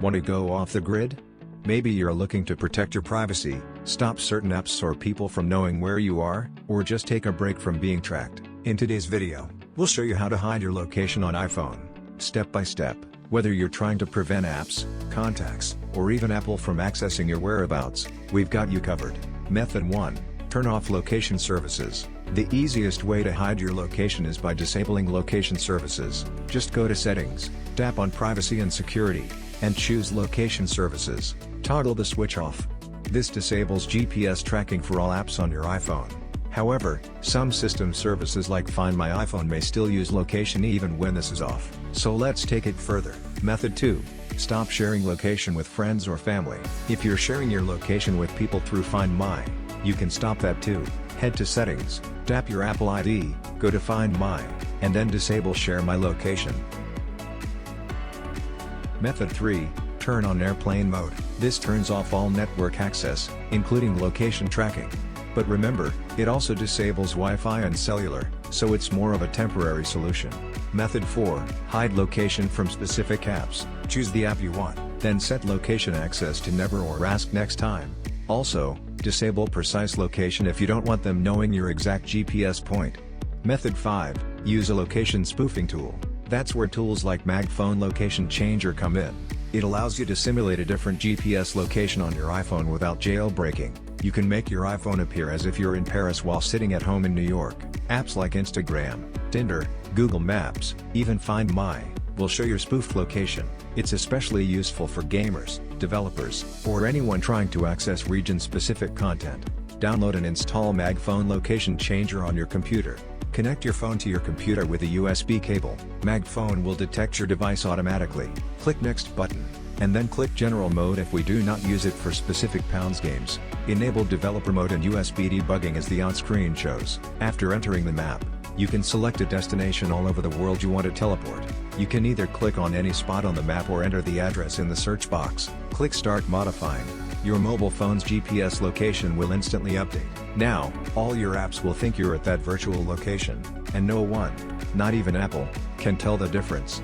Want to go off the grid? Maybe you're looking to protect your privacy, stop certain apps or people from knowing where you are, or just take a break from being tracked. In today's video, we'll show you how to hide your location on iPhone, step by step, whether you're trying to prevent apps, contacts, or even Apple from accessing your whereabouts, we've got you covered. Method 1. Turn off location services. The easiest way to hide your location is by disabling location services. Just go to Settings, tap on Privacy and Security, and choose Location Services. Toggle the switch off. This disables GPS tracking for all apps on your iPhone. However, some system services like Find My iPhone may still use location even when this is off. So let's take it further. Method 2. Stop sharing location with friends or family. If you're sharing your location with people through Find My, you can stop that too. Head to Settings, tap your Apple ID, go to Find My, and then disable Share My Location. Method 3. Turn on airplane mode. This turns off all network access, including location tracking. But remember, it also disables Wi-Fi and cellular, so it's more of a temporary solution. Method 4. Hide location from specific apps. Choose the app you want, then set location access to never or ask next time. Also, disable precise location if you don't want them knowing your exact GPS point. Method 5. Use a location spoofing tool. That's where tools like MagFone Location Changer come in. It allows you to simulate a different GPS location on your iPhone without jailbreaking. You can make your iPhone appear as if you're in Paris while sitting at home in New York. Apps like Instagram, Tinder, Google Maps, even Find My, will show your spoofed location. It's especially useful for gamers, developers, or anyone trying to access region-specific content. Download and install MagFone Location Changer on your computer. Connect your phone to your computer with a USB cable. MagFone will detect your device automatically. Click Next button, and then click General Mode if we do not use it for specific Pounds games. Enable Developer Mode and USB debugging as the on-screen shows. After entering the map, you can select a destination all over the world you want to teleport. You can either click on any spot on the map or enter the address in the search box. Click Start Modifying. Your mobile phone's GPS location will instantly update. Now, all your apps will think you're at that virtual location, and no one, not even Apple, can tell the difference.